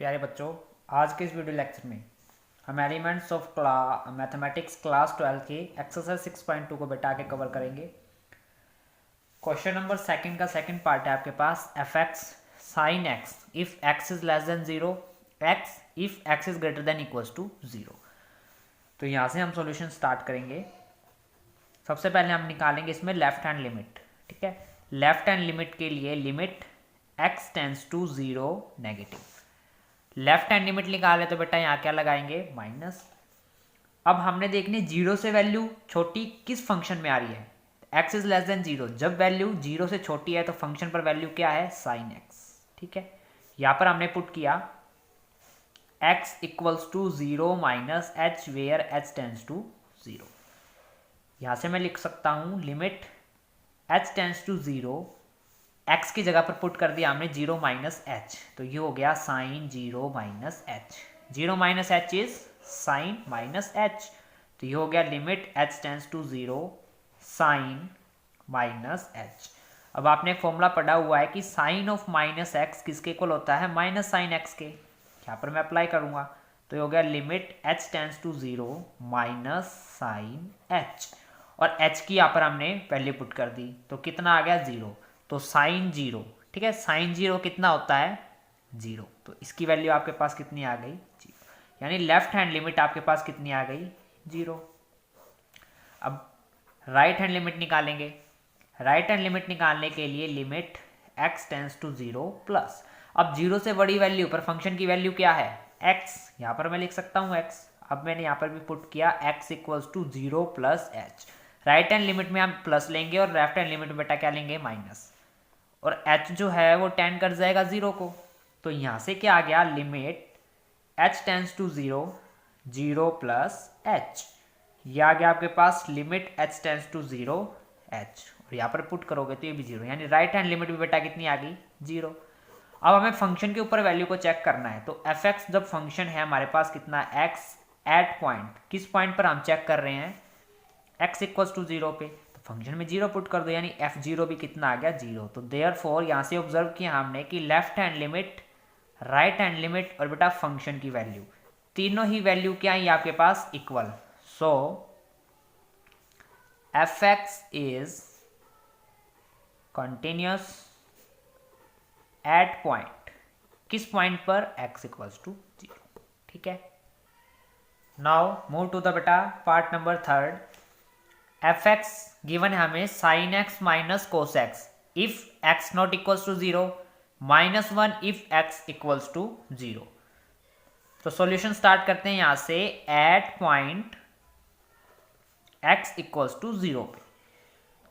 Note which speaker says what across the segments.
Speaker 1: प्यारे बच्चों, आज के इस वीडियो लेक्चर में हम एलिमेंट्स ऑफ मैथमेटिक्स क्लास 12 के एक्सरसाइज 6.2 को बेटा के कवर करेंगे। क्वेश्चन नंबर सेकंड का सेकंड पार्ट है आपके पास, f x sine x if x is less than 0, x if x is greater than equals to 0। तो यहाँ से हम सॉल्यूशन स्टार्ट करेंगे। सबसे पहले हम निकालेंगे इसमें लेफ्ट हैंड लिमिट। ठीक है, लेफ्ट हैंड लिमिट के लिए limit x tends to 0 negative. Left hand limit निकाले तो बेटा यहाँ क्या लगाएंगे, माइनस। अब हमने देखनी 0 से वैल्यू छोटी किस फंक्शन में आ रही है, x इज लेस देन 0। जब वैल्यू 0 से छोटी है तो फंक्शन पर वैल्यू क्या है, साइन x। ठीक है, यहाँ पर हमने पुट किया x equals to 0 minus h where h tends to 0। यहाँ से मैं लिख सकता हूँ limit h tends to 0, x की जगह पर पुट कर दिया हमने 0 माइनस एच, तो ये हो गया sine 0 minus h. 0 minus h is sine minus h, तो ये हो गया limit h tends to 0 sine minus h. अब आपने फॉर्मूला पढ़ा हुआ है कि साइन ऑफ माइनस एक्स किसके इक्वल होता है, माइनस साइन एक्स के। यहाँ पर मैं अप्लाई करूँगा तो ये हो गया limit h tends to 0 minus sine h, और h की यहाँ पर हमने वैल्यू पुट कर दी तो कितना आ गया, 0। तो साइन 0, ठीक है, साइन 0 कितना होता है, 0। तो इसकी वैल्यू आपके पास कितनी आ गई, 0। यानी लेफ्ट हैंड लिमिट आपके पास कितनी आ गई, 0। अब राइट हैंड लिमिट निकालेंगे। राइट हैंड लिमिट निकालने के लिए limit x tends to 0 plus, अब 0 से बड़ी वैल्यू पर फंक्शन की वैल्यू क्या है, x। यहाँ पर मैं लिख सकता हूँ x। अब मैंने यहाँ पर भी पुट किया x equals to 0 plus h। Right hand limit में हम प्लस लेंगे और लेफ्ट हैंड लिमिट में बेटा क्या लेंगे, माइनस। और h जो है वो टेन कर जाएगा 0 को, तो यहाँ से क्या आ गया, limit h tends to 0 0 plus h। ये आ गया आपके पास limit h tends to 0 h, और यहाँ पर पुट करोगे तो ये भी 0, यानी राइट हैंड लिमिट भी बेटा कितनी आ गई, 0। अब हमें फंक्शन के ऊपर वैल्यू को चेक करना है, तो एफ एक्स जब फंक्शन है हमारे पास कितना, x एट पॉइंट, किस पॉइंट पर हम चेक कर रहे हैं, x इक्वल्स टू 0 पे, तो फंक्शन में 0 पुट कर दो, यानी f0 भी कितना आ गया, 0। तो देयरफॉर यहाँ से ऑब्जर्व किया हमने कि left hand limit, right hand limit और बेटा फंक्शन की वैल्यू, तीनों ही वैल्यू क्या है आपके पास, equal. So f x is continuous at point, किस पॉइंट पर, x इक्वल्स टू 0। ठीक है, नाउ मूव टू द बेटा part number third. F x given है हमें sine x minus cos x if x not equals to 0, minus 1 if x equals to 0। तो solution start करते हैं यहाँ से, at point x equals to 0 पे।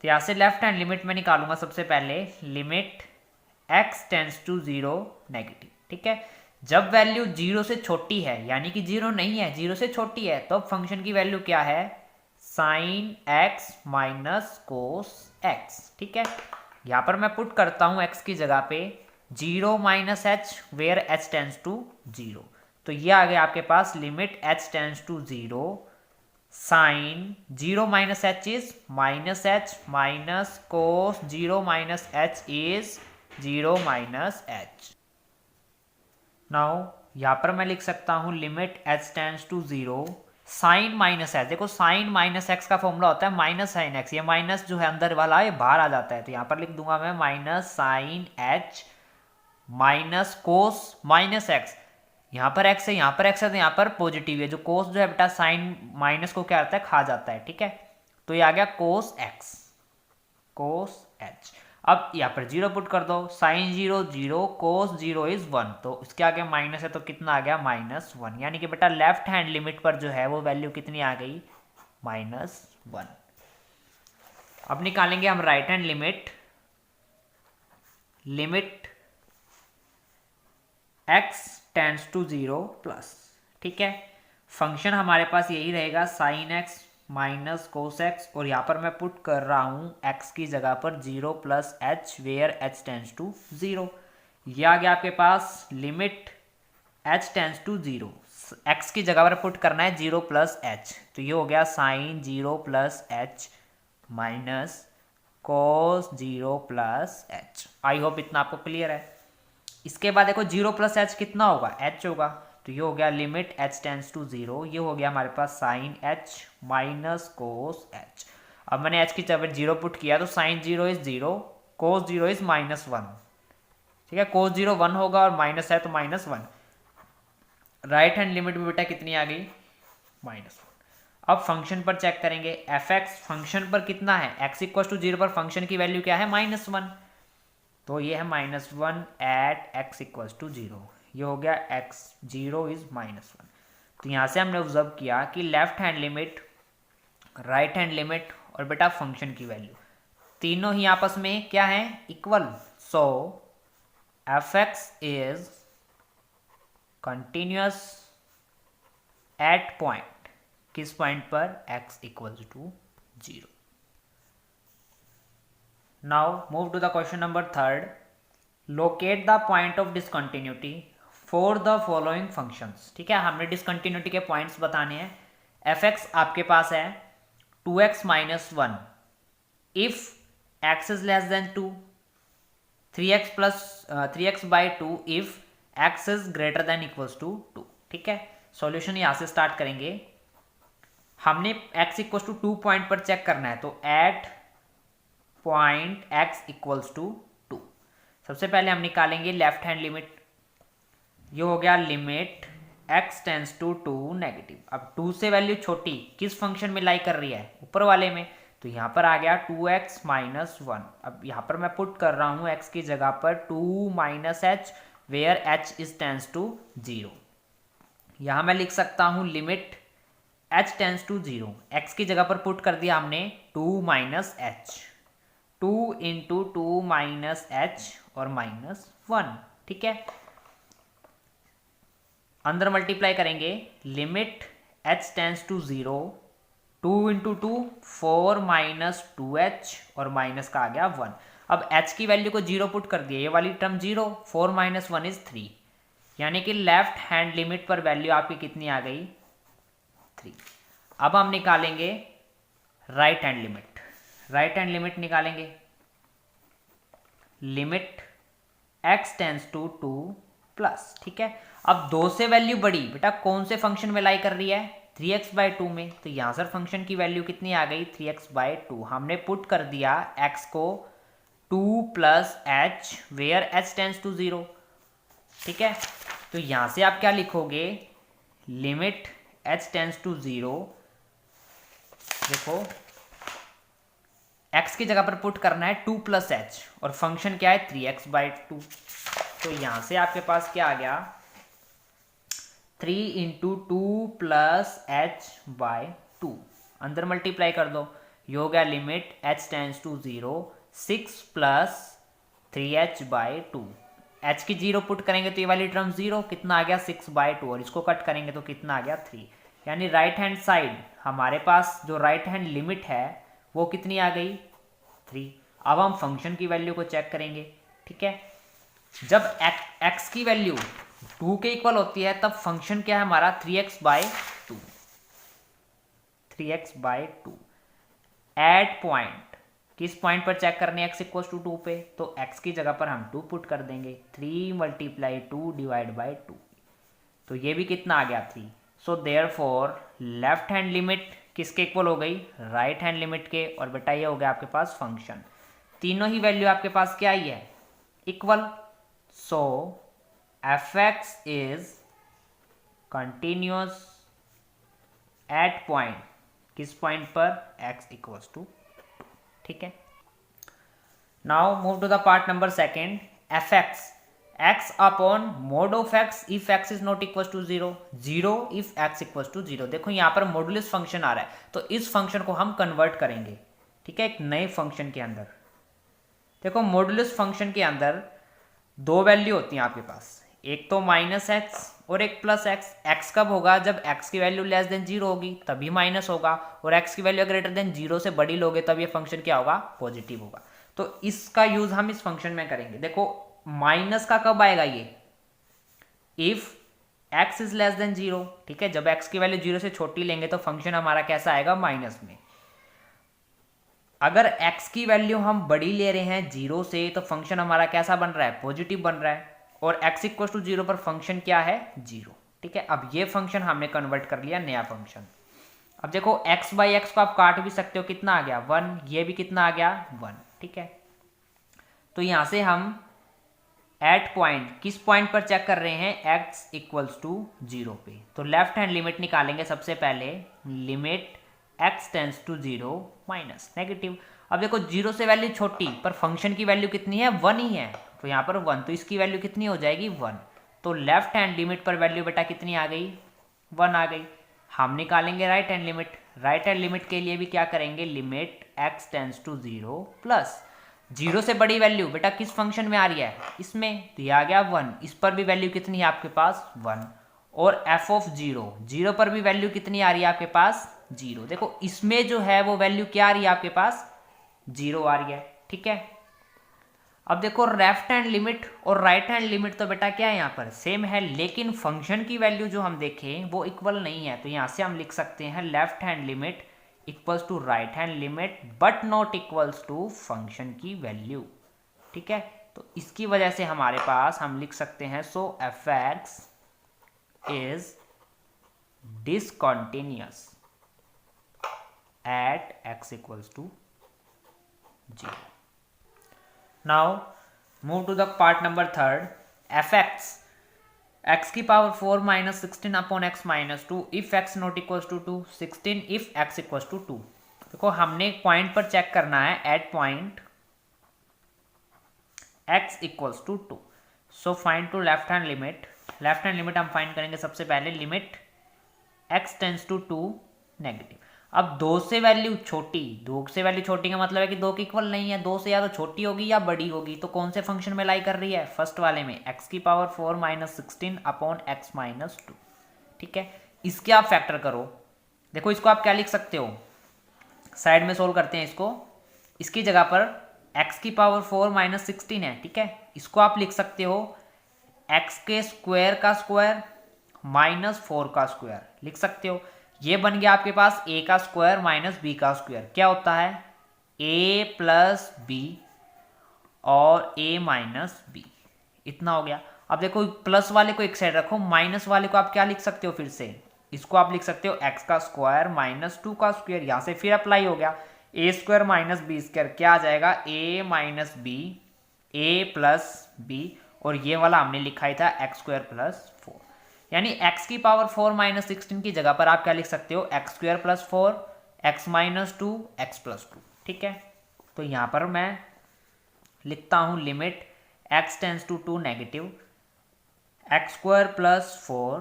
Speaker 1: तो यहाँ से लेफ्ट हैंड लिमिट में निकालूंगा सबसे पहले, limit x tends to 0 negative. ठीक है, जब वैल्यू 0 से छोटी है, यानी कि 0 नहीं है, 0 से छोटी है, तो फंक्शन की वैल्यू क्या है, sine x minus cos x। ठीक है, यहाँ पर मैं पुट करता हूँ x की जगह पे 0 minus h where h tends to 0। तो ये आ गया आपके पास limit h tends to 0 sine 0 minus h is minus h minus cos 0 minus h is 0 minus h। Now यहाँ पर मैं लिख सकता हूँ limit h tends to 0 sine minus h. देखो साइन माइनस एक्स का फॉर्मूला होता है माइनस साइन एक्स, ये माइनस जो है अंदर वाला ये बाहर आ जाता है, तो यहाँ पर लिख दूंगा मैं minus sine h minus cos minus x. यहाँ पर एक्स है, यहाँ पर एक्स है, तो यहाँ पर पॉजिटिव है, जो कोस जो है बेटा साइन माइनस को क्या करता है, खा जाता है। ठीक है, तो ये आ गया कोस एक्स, कोस एच। अब यहाँ पर 0 पुट कर दो, साइन 0 0 कोस 0 इज 1, तो उसके आगे माइनस है तो कितना आ गया, माइनस 1। यानी कि बेटा लेफ्ट हैंड लिमिट पर जो है वो वैल्यू कितनी आ गई, माइनस 1। अब निकालेंगे हम right hand limit, limit x tends to 0 plus. ठीक है, फंक्शन हमारे पास यही रहेगा sine x minus cos x, और यहाँ पर मैं पुट कर रहा हूँ x की जगह पर 0 plus h where h tends to 0। ये आ गया आपके पास limit h tends to 0, x की जगह पर पुट करना है 0 प्लस h, तो ये हो गया sine 0 plus h minus cos 0 plus h। I hope इतना आपको क्लियर है। इसके बाद देखो 0 प्लस एच कितना होगा, एच होगा, तो ये हो गया लिमिट एच टेंस टू 0, ये हो गया हमारे पास sine h minus cos h. अब मैंने एच की जगह 0 पुट किया तो साइन 0 इज 0, कोस 0 इज -1, ठीक है, कोस 0 1 होगा और माइनस है तो -1। राइट हैंड लिमिट में बेटा कितनी आ गई, -1। अब फंक्शन पर चेक करेंगे, एफ एक्स फंक्शन पर कितना है, एक्स इक्वल टू 0 पर फंक्शन की वैल्यू क्या है, -1, तो ये है -1 एट एक्स इक्वल टू 0, ये हो गया एक्स 0 इज -1। तो यहाँ से हमने ऑब्जर्व किया कि left hand limit, right hand limit और बेटा फंक्शन की वैल्यू तीनों ही आपस में क्या है, equal. So f x is continuous at point, किस पॉइंट पर, x equal to 0। Now move to the question number 3। Locate the point of discontinuity for the following functions, ठीक है, हमने डिसकंटिन्यूटी के पॉइंट्स बताने हैं। एफ एक्स आपके पास है 2x - 1 if x is less than 2, 3x/2 if x is greater than equals to 2, ठीक है। सॉल्यूशन यहां से स्टार्ट करेंगे, हमने x इक्वल्स टू 2 पॉइंट पर चेक करना है, तो at point x equals to 2 सबसे पहले हम निकालेंगे लेफ्ट हैंड लिमिट, ये हो गया limit x tends to 2 negative. अब 2 से वैल्यू छोटी किस फंक्शन में लाई कर रही है, ऊपर वाले में, तो यहाँ पर आ गया 2x - 1। अब यहाँ पर मैं पुट कर रहा हूँ x की जगह पर 2 - h where h is tends to 0। यहाँ मैं लिख सकता हूँ limit h tends to 0, x की जगह पर पुट कर दिया हमने 2 - h, 2 इंटू 2 - h और -1, ठीक है। अंदर मल्टीप्लाई करेंगे, limit h tends to 0, 2 into 2 4 - 2h और माइनस का आ गया 1। अब h की वैल्यू को 0 पुट कर दिया, ये वाली टर्म 0, 4 - 1 इज 3, यानी कि लेफ्ट हैंड लिमिट पर वैल्यू आपकी कितनी आ गई, 3। अब हम निकालेंगे right hand limit, right hand limit निकालेंगे, limit x tends to 2 plus, ठीक है। अब 2 से वैल्यू बड़ी बेटा कौन से फंक्शन में लाई कर रही है, 3x/2 में, तो यहां सर फंक्शन की वैल्यू कितनी आ गई, 3x/2। हमने पुट कर दिया x को 2 + h where h tends to 0, ठीक है। तो यहां से आप क्या लिखोगे, लिमिट h टेंस टू 0, देखो x की जगह पर पुट करना है 2 + h और फंक्शन क्या है 3x/2, तो यहां से आपके पास क्या आ गया, 3 इंटू 2 + h/2, अंदर मल्टीप्लाई कर दो, ये हो गया limit h tends to 0, 6 + 3h/2, h की 0 पुट करेंगे तो ये वाली टर्म 0, कितना आ गया 6/2, और इसको कट करेंगे तो कितना आ गया 3, यानी राइट हैंड साइड हमारे पास जो राइट हैंड लिमिट है वो कितनी आ गई, 3। अब हम फंक्शन की वैल्यू को चेक करेंगे, ठीक है। जब x की वैल्यू 2 के इक्वल होती है तब फंक्शन क्या है हमारा 3x/2, 3x/2 एट पॉइंट, किस पॉइंट पर चेक करने x इक्वल टू 2 पे, तो x की जगह पर हम 2 पुट कर देंगे, 3 × 2 / 2, तो ये भी कितना आ गया 3। So therefore left hand limit किसके इक्वल हो गई, राइट हैंड लिमिट के, और बेटा ये हो गया आपके पास फंक्शन, तीनों ही वैल्यू आपके पास क्या आई है, equal. So f x is continuous at point, किस पॉइंट पर, x इक्वल टू, ठीक है। Now move to the part number 2, f x x upon mod of x if x is not equal to 0, 0 if x equal to 0। देखो यहाँ पर modulus function आ रहा है, तो इस फंक्शन को हम कन्वर्ट करेंगे, ठीक है, एक नए फंक्शन के अंदर। देखो मॉडुलस फंक्शन के अंदर 2 वैल्यू होती हैं आपके पास, एक तो -x और एक +x। x कब होगा, जब x की वैल्यू लेस देन 0 होगी तभी माइनस होगा, और x की वैल्यू ग्रेटर देन 0 से बड़ी लोगे तब ये फंक्शन क्या होगा, पॉजिटिव होगा। तो इसका यूज हम इस फंक्शन में करेंगे। देखो माइनस का कब आएगा, ये if x is less than 0, ठीक है, जब x की वैल्यू 0 से छोटी लेंगे तो फंक्शन हमारा कैसा आएगा, माइनस में। अगर x की वैल्यू हम बड़ी ले रहे हैं 0 से तो फंक्शन हमारा कैसा बन रहा है, पॉजिटिव बन रहा है। और x इक्वल टू 0 पर फंक्शन क्या है 0। ठीक है, अब ये फंक्शन हमने कन्वर्ट कर लिया नया फंक्शन। अब देखो x बाई एक्स को आप काट भी सकते हो, कितना आ गया 1, ये भी कितना आ गया 1। ठीक है, तो यहां से हम एट पॉइंट किस पॉइंट पर चेक कर रहे हैं x इक्वल्स टू 0 पे, तो लेफ्ट हैंड लिमिट निकालेंगे सबसे पहले, limit x tends to 0 minus negative. अब देखो 0 से वैल्यू छोटी पर फंक्शन की वैल्यू कितनी है 1 ही है, तो यहाँ पर 1, तो इसकी वैल्यू कितनी हो जाएगी 1। तो लेफ्ट हैंड लिमिट पर वैल्यू बेटा कितनी आ गई 1 आ गई। हम निकालेंगे right hand limit. Right hand limit के लिए भी क्या करेंगे, limit x tends to 0 plus 0 से बड़ी वैल्यू बेटा किस फंक्शन में आ रही है इसमें, तो ये आ गया 1, इस पर भी वैल्यू कितनी है आपके पास 1। और f ऑफ 0 पर भी वैल्यू कितनी आ रही है आपके पास 0। देखो इसमें जो है वो वैल्यू क्या आ रही है आपके पास 0 आ रही है। ठीक है, अब देखो लेफ्ट हैंड लिमिट और राइट हैंड लिमिट तो बेटा क्या है यहाँ पर सेम है, लेकिन फंक्शन की वैल्यू जो हम देखें वो इक्वल नहीं है, तो यहाँ से हम लिख सकते हैं left hand limit equals to right hand limit but not equals to function की वैल्यू। ठीक है, तो इसकी वजह से हमारे पास हम लिख सकते हैं so f x is discontinuous at x equals to 0. Now move to the part number 3rd, fx x की power 4 minus 16 upon x minus 2 if x not equals to 2, 16 if x equals to 2। देखो हमने point पर check करना है at point x equals to 2। So find to left hand limit. Left hand limit हम find करेंगे सबसे पहले, limit x tends to 2 negative. अब 2 से वैल्यू छोटी, 2 से वैल्यू छोटी का मतलब है कि 2 के इक्वल नहीं है, 2 से या तो छोटी होगी या बड़ी होगी, तो कौन से फंक्शन में लाई कर रही है फर्स्ट वाले में, x की power 4 minus 16 upon x minus 2। ठीक है, इसके आप फैक्टर करो। देखो इसको आप क्या लिख सकते हो, साइड में सोल्व करते हैं इसको। इसकी जगह पर x की पावर 4 माइनस 16 है। ठीक है, इसको आप लिख सकते हो x के स्क्वायर का स्क्वायर माइनस 4 का स्क्वायर लिख सकते हो। ये बन गया आपके पास a का स्क्वायर माइनस b का स्क्वायर, क्या होता है a प्लस बी और a माइनस बी, इतना हो गया। अब देखो प्लस वाले को एक साइड रखो, माइनस वाले को आप क्या लिख सकते हो, फिर से इसको आप लिख सकते हो x का स्क्वायर माइनस 2 का स्क्वायर, यहां से फिर अप्लाई हो गया a square minus b square, क्या आ जाएगा a minus b, a plus b, और ये वाला हमने लिखा ही था x स्क्वायर प्लस 4, यानी x की पावर 4 माइनस 16 की जगह पर आप क्या लिख सकते हो x square plus 4, x minus 2, x plus 2। ठीक है, तो यहां पर मैं लिखता हूं limit x tends to 2 negative, x square plus 4,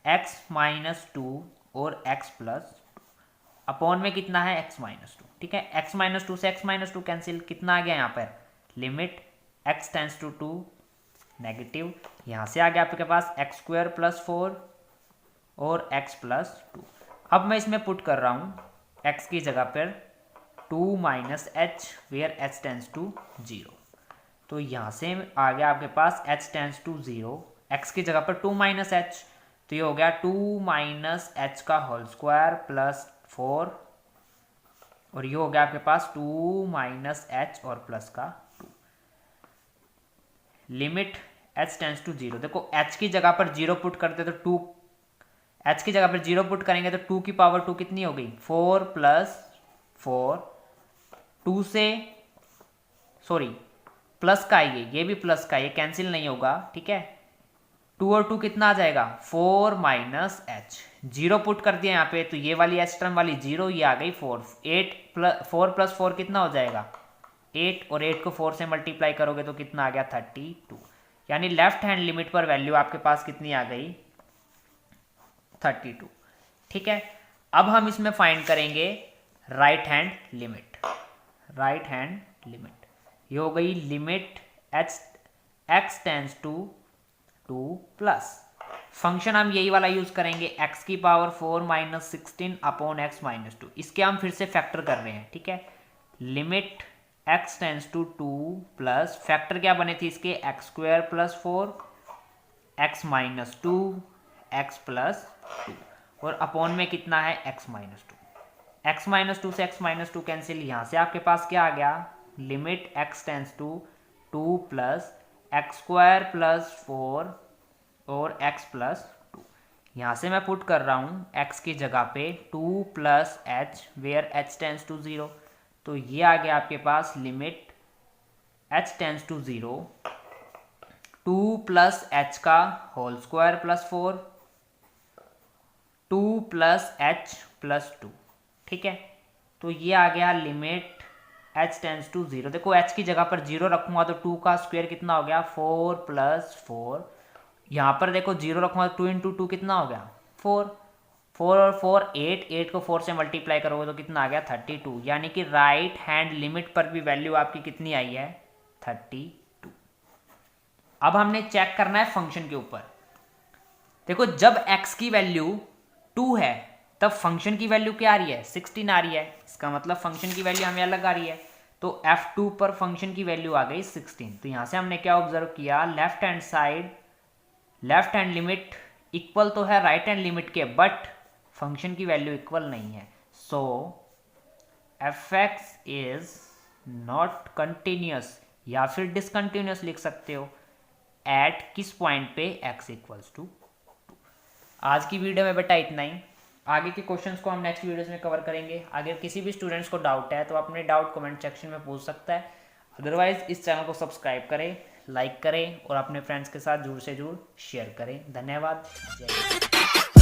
Speaker 1: x minus 2 और x प्लस 2 अपॉन में कितना है x माइनस 2। ठीक है, x माइनस 2 से x माइनस 2 कैंसिल, कितना आ गया यहाँ पर limit x tends to 2 negative, यहां से आ गया आपके पास x स्क्वायर प्लस 4 और x प्लस 2। अब मैं इसमें पुट कर रहा हूं x की जगह पर 2 minus h where h tends to 0, तो यहां से आ गया आपके पास h टेंस टू 0, x की जगह पर 2 माइनस एच, तो ये हो गया 2 माइनस एच का होल स्क्वायर प्लस 4, और ये हो गया आपके पास 2 माइनस एच और प्लस का 2, लिमिट h टेंस टू 0। देखो h की जगह पर 0 पुट करते तो 2, h की जगह पर 0 पुट करेंगे तो 2 की पावर 2 कितनी हो गई 4 प्लस 4, 2 से सॉरी प्लस का है, ये भी प्लस का, ये कैंसिल नहीं होगा। ठीक है, 2 और 2 कितना आ जाएगा 4 माइनस एच, 0 पुट कर दिया यहाँ पे, तो ये वाली एच टर्म वाली 0, ये आ गई 4, 4 प्लस 4 कितना हो जाएगा 8, और 8 को 4 से मल्टीप्लाई करोगे तो कितना आ गया 32, यानी लेफ्ट हैंड लिमिट पर वैल्यू आपके पास कितनी आ गई 32। ठीक है, अब हम इसमें फाइंड करेंगे right hand limit. Right hand limit ये हो गई limit x tends to 2 plus function हम यही वाला यूज करेंगे x की power 4 minus 16 upon x minus 2, इसके हम फिर से फैक्टर कर रहे हैं। ठीक है, limit x tends to 2 plus factor क्या बने थे इसके x square plus 4, x minus 2, x plus 2, और अपॉन में कितना है x माइनस 2, x माइनस 2 से x माइनस 2 कैंसिल, यहाँ से आपके पास क्या आ गया limit x tends to 2 plus x square plus 4 और एक्स प्लस 2। यहाँ से मैं पुट कर रहा हूँ एक्स की जगह पे 2 plus h where h tends to 0। तो ये आ गया आपके पास limit h tends to 0 2 plus h का whole square plus 4 2 plus h plus 2। ठीक है, तो ये आ गया लिमिट एच टेंस टू 0। देखो एच की जगह पर 0 रखूंगा तो 2 का स्क्वायर कितना हो गया 4 प्लस 4। यहाँ पर देखो 0 रखूंगा तो 2 इंटू 2 कितना हो गया 4। 4 और 4 8, 8 को 4 से मल्टीप्लाई करोगे तो कितना आ गया 32। यानी कि राइट हैंड लिमिट पर भी वैल्यू आपकी कितनी आई है 32। अब हमने चेक करना है फंक्शन के ऊपर। देखो जब x की वैल्यू 2 है तब फंक्शन की वैल्यू क्या आ रही है 16 आ रही है। इसका मतलब फंक्शन की वैल्यू हमें अलग आ रही है। तो f2 पर फंक्शन की वैल्यू आ गई 16। तो यहां से हमने क्या ऑब्जर्व किया, left hand side left hand limit equal तो है राइट हैंड लिमिट के, बट फंक्शन की वैल्यू इक्वल नहीं है। सो fx इज नॉट कंटिन्यूस या फिर डिसकंटिन्यूस लिख सकते हो एट किस पॉइंट पे x इक्वल्स टू 2। आज की वीडियो में बेटा इतना ही। आगे के क्वेश्चंस को हम नेक्स्ट वीडियोस में कवर करेंगे। अगर किसी भी स्टूडेंट्स को डाउट है तो अपने डाउट कमेंट सेक्शन में पूछ सकता है। अदरवाइज इस चैनल को सब्सक्राइब करें, लाइक करें और अपने फ्रेंड्स के साथ जरूर से जरूर शेयर करें। धन्यवाद। जय हिंद।